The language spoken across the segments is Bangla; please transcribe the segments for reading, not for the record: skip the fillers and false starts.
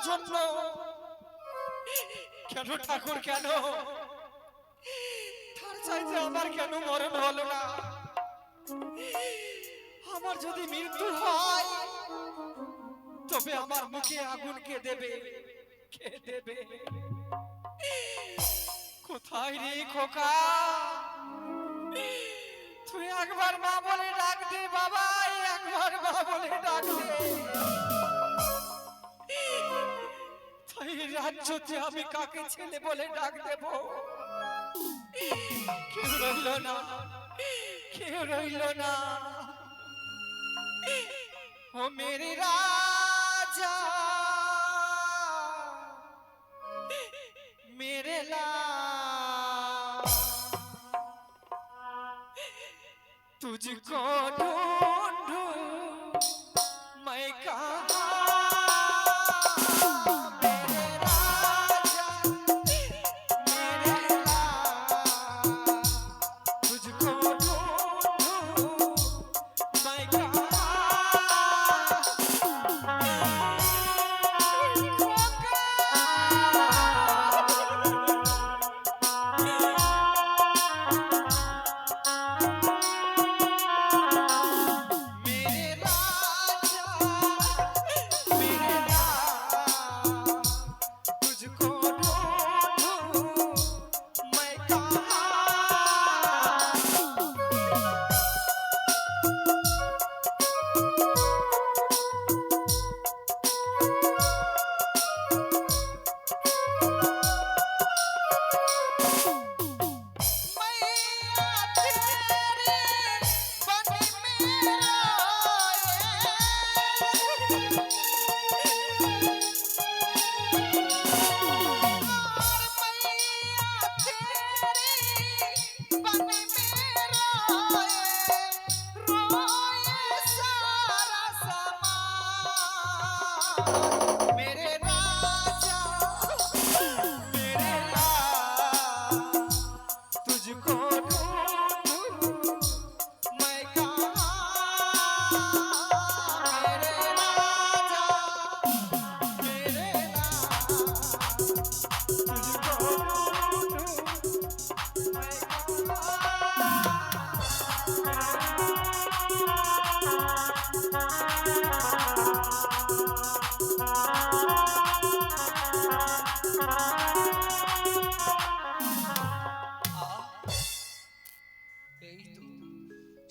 জন্য। কেন ঠাকুর কেন? তার চাইতে আমার কেন মরণ হলো না? আমার যদি মৃত্যু হয় তবে আমার মুখে আগুন কে দেবে? কে দেবে? কোথায় রে খোকা? তুই একবার মা বলে ডাক দে বাবা, একবার মা বলে ডাক দে। তাই রাজ্যতে আমি কাকে ছেলে বলে ডাক দেব? কেউ রইল না, কেউ রইল না। ও মেরে রাজা मेरे लाल तुझको ढूंढूं मैं कहाँ मेरे राजा मेरे लाल तुझको ढूंढूं मैं कहाँ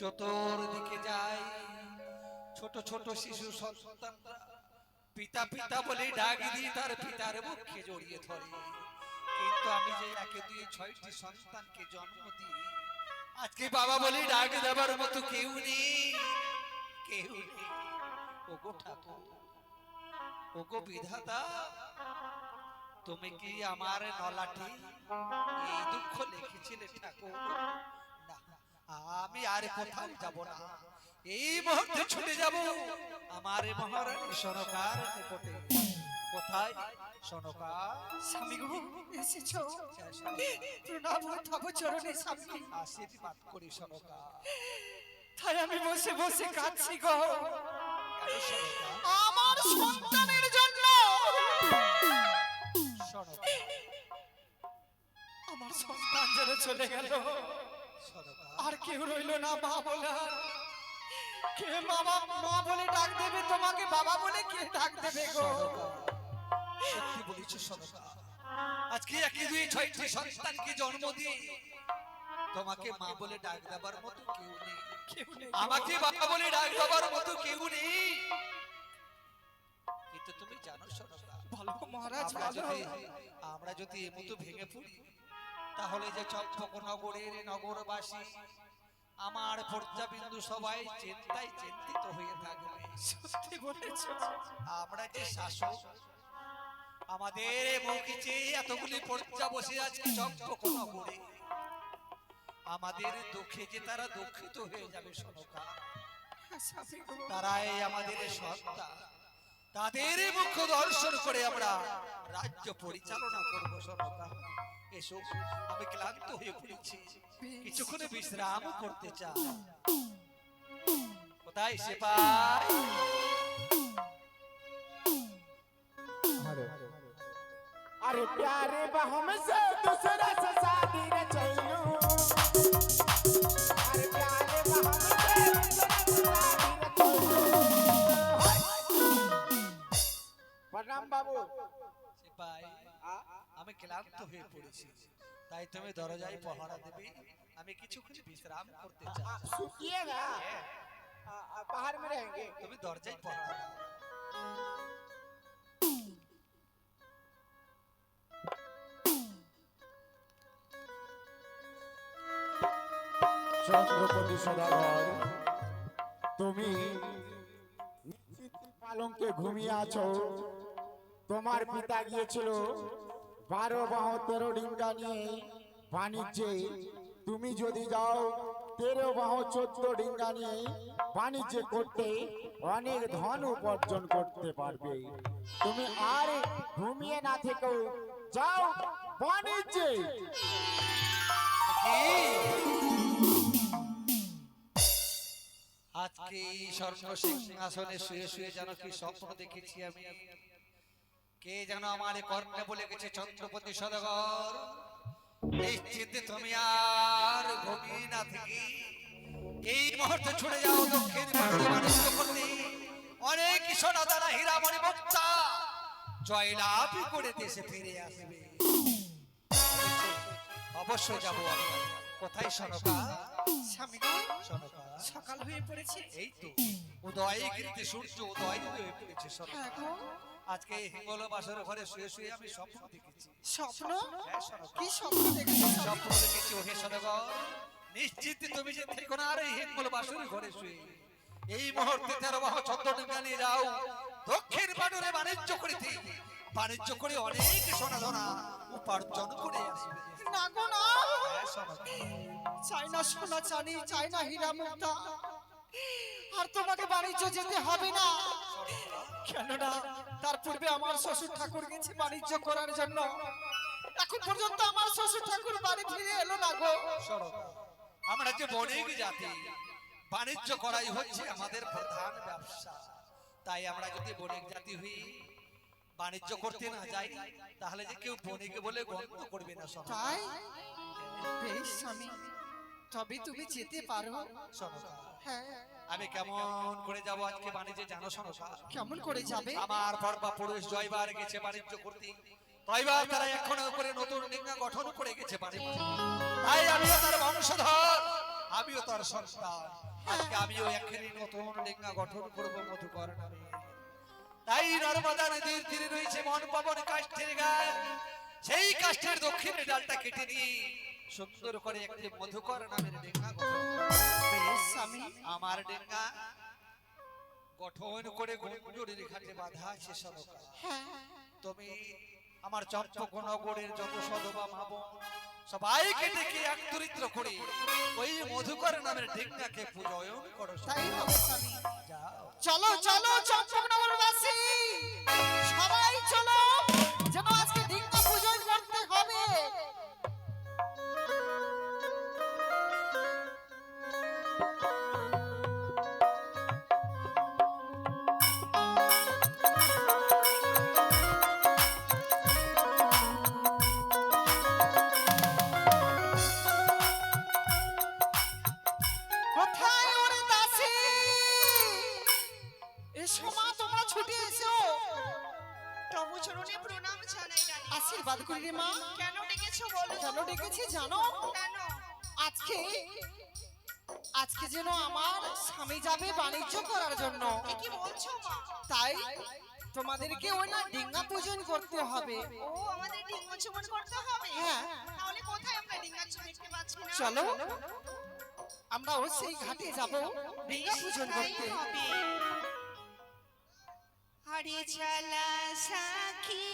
চতুর্দিকে যায় ছোট ছোট শিশু সন্তানরা পিতা পিতা বলে ডাক দিয়ে তার পিতার মুখে জড়িয়ে ধরে। কিন্তু আমি যে একে দুই ছয়টি সন্তানকে জন্ম দিই, আজকে বাবা বলে ডাক দেবার মতো কেউ নেই, কেউ নেই। ওগো ঠাকুর, ওগো বিধাতা, তুমি কি আমার নলাটি এই দুঃখ লিখেছিলে ঠাকুর? আমি আর কোথাও যাব না, এই মুহূর্তে ছুটে যাব আমার মহারানী সনকার নিকটে। কোথায় সনকা? স্বামী গো এসেছো? প্রণাম তব চরণে স্বামী। আশীর্বাদ করি সনকা। তাই আমি বসে বসে কাঁদছি গো আমার সন্তানের জন্য। সনকা, আমার সন্তান যেন চলে গেল, আর কেউ রইল না মা বলার। কে বাবা মা বলে ডাক দেবে তোমাকে? বাবা বলে কে ডাক দেবে গো? সত্যি বলেছ সনকা, আজকে একে দুই ছয়টি সন্তানকে জন্ম দিয়ে তোমাকে মা বলে ডাক দেবার মতো কেউ নেই, আমাকে বাবা বলে ডাক দেবার মতো কেউ নেই। কিন্তু তুমি জানো সনকা, বলো মহারাজ, আমরা যদি এ মতো ভেঙে পড়ি তাহলে যে চম্পক নগরের নগরবাসী আমার পর্যাবিন্দু সবাই চিন্তায় চিন্তিত হয়ে থাকবে। সত্যি বলেছ, আমরা যে শাসক, আমাদের মুখে যে এতগুলি পর্যা বসে আছে চম্পক নগরে, আমাদের দুঃখে যে তারা দুঃখিত হয়ে যাবে সনকা। তারাই আমাদের সন্তান, তাদের মুখ দর্শন করে আমরা রাজ্য পরিচালনা করবো সনকা। এসো, আমি ক্লান্ত হয়ে পড়েছি, কিছুক্ষণে বিশ্রাম করতে চাই। কোথায় সেপাই? अरे प्यारे बहम से दूसरा से शादी रचैलू अरे प्यारे बहम से दूसरा से शादी रचैलू प्रणाम बाबू সিপাই আমি ক্লান্ত হয়ে পড়েছি তাই তুমি দরজায় পহরা দেবে আমি কিছুক্ষণ বিশ্রাম করতে চাই सुतिएगा बाहर में रहेंगे তুমি দরজায় পহরা দাও চন্দ্রপতি সদাগর তুমি পালঙ্কে ঘুমিয়ে আছো তোমার পিতা গিয়েছিল 12 বাহ 13 ডিঙ্গা নিয়ে বাণিজ্যে তুমি যদি যাও 13 বাহ 14 ডিঙ্গা নিয়ে বাণিজ্য করতে অনেক ধন উপার্জন করতে পারবে তুমি আর ঘুমিয়ে না থেকেও যাও বাণিজ্যে আজকে স্বর্ণ সিংহাসনে শুয়ে শুয়ে যেন কি স্বপ্ন দেখেছি আমি কে যেন আমার কর্ণে বলে গেছে চন্দ্রপতি সদাগর নিশ্চিত তুমি আর ঘুমিয়ে না থেকে এই মুহূর্তে ছুটে যাও দক্ষিণ ভারতে বাণিজ্য করতে অনেক সোনা দানা হীরা মণি মুক্তা জয়লাভ করে দেশে ফিরে আসবে অবশ্যই যাবো আমি কোথায় সনকা স্বামী সনকা সকাল হয়ে পড়েছে এই তো উদয় কীর্তি সূর্য উদয় হয়ে পড়েছে সনকা হ্যাঁ গো, আজকে হিঙ্গল বাসর ঘরে শুয়ে শুয়ে আমি স্বপ্ন দেখেছি স্বপ্ন হ্যাঁ, সনকা। কি স্বপ্ন দেখেছো স্বপ্ন দেখেছি ওহে সনগর নিশ্চিত তুমি যে থেকো না আর এই হিঙ্গল বাসর ঘরে শুয়ে এই মুহূর্তে 13 বাহ 14 ডিঙ্গা নিয়ে যাও দক্ষিণ পাটুরে বাণিজ্য করিতে বাণিজ্য করে অনেক সোনা দানা উপার্জন করে আসবে না গো না হ্যাঁ, সনকা। চাই না সোনা চানি চাই না হীরা মুক্তা আর তোমাকে বাণিজ্য যেতে হবে না কেননা তার পূর্বে আমার শ্বশুর ঠাকুর গেছে বাণিজ্য করার জন্য এখন পর্যন্ত আমার শ্বশুর ঠাকুর বাড়ি ফিরে এলো না গো সনকা। আমরা যে বণিক জাতি বাণিজ্য করাই হচ্ছে আমাদের প্রধান ব্যবসা তাই আমরা যদি বণিক জাতি হই বাণিজ্য করতে না যাই তাহলে যে কেউ বণিক বলে গণ্য করবে না সনকা। তাই বেশ স্বামী তবে তুমি যেতে পারো সনকা। হ্যাঁ আমি কেমন করে যাব আজকে বাণিজ্যে জানো সনকা কেমন করে যাবে আমার পর্বা পুরুষ জয়বার গেছে বাণিজ্য করতে তয়বার তারা এখন করে নতুন লিঙ্গা গঠন করে গেছে বাণিজ্য তাই আমিও তার বংশধর আমিও তার সন্তান আজকে আমিও একখানি নতুন লিঙ্গা গঠন করব মধুকর নামে তাই নর্মদা নদীর তীরে রয়েছে মন পাবন কাষ্ঠের গাছ সেই কাষ্ঠের দক্ষিণে ডালটা কেটে নিয়ে সুন্দর করে একটি মধুকর নামের লিঙ্গা গঠন বেশ স্বামী আমার ডেঙ্গা গঠন করে গুঞ্জুরি রেখাতে বাধা আছে সনকা হ্যাঁ তুমি আমার চম্পকনগরের যত সদবা মাবন সবাইকে ডেকে এক দরিদ্র করে ওই মধুকর নামের ডেঙ্গাকে পূজয়ন করো তাই হবে স্বামী যাও চলো চলো চম্পকনগরবাসী সবাই চলো যেন আজকে ডিঙ্গা পূজা করতে হবে কোথায় ওরে দাসী এসো মা তোমরা ছুটে এসো তবু চরণে প্রণাম জানাই রানী। আশীর্বাদ করি রে মা কেন ডেকেছো বলো? কেন ডেকেছি জানো কেন? আজকে আজকে যেন আমার স্বামী যাবে বাণিজ্য করার জন্য এ কি বলছো মা? তাই তোমাদেরকে ওই না ডিঙ্গা পূজন করতে হবে ও আমাদের ডিঙ্গচুমন করতে হবে? হ্যাঁ। তাহলে কোথায় আমরা ডিঙ্গাচুমন দেখতে পাচ্ছি না? চলো আমরা ও সেই ঘাটে যাব ডিঙ্গা পূজন করতে হবে। हरे चला साखी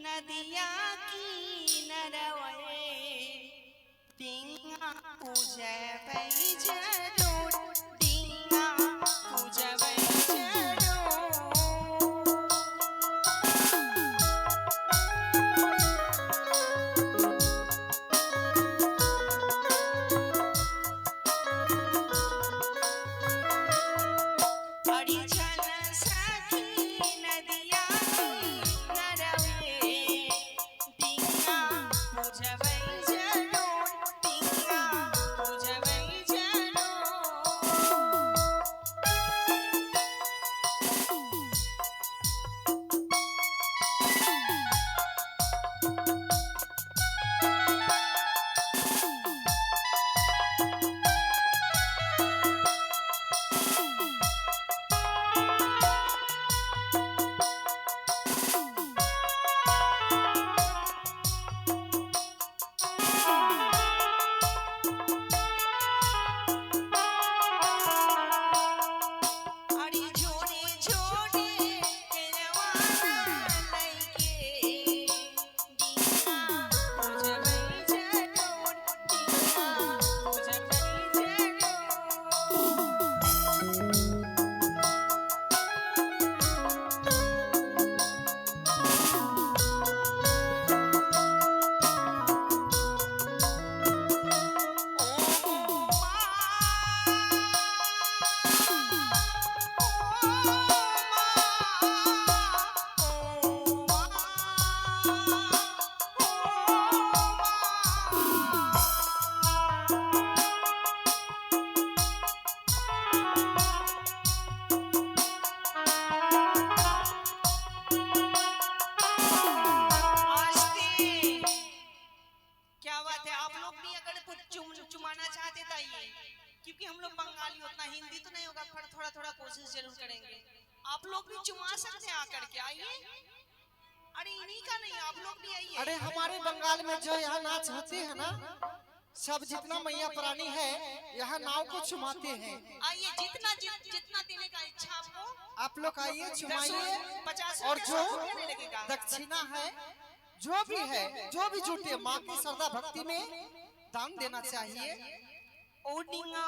नदिया की नरवए डिंगा पूजा बई जरूर डिंगा पूजा बई जरूर हरे चला साखी नदिया की नरवए अरे इन्हीं का नहीं, आप लोग भी आइए। अरे हमारे बंगाल में जो यहाँ नाच होते हैं ना, सब जितना मैया प्राणी है यहाँ नाव को चुमाते हैं। आइए, जितना देने का इच्छा आपको, आप लोग आइए, चुमाइए। 50 और जो देने लगेगा। दक्षिणा है, जो भी है, जो भी जुटे, माँ की श्रद्धा भक्ति में दान देना चाहिए। ओ निंगा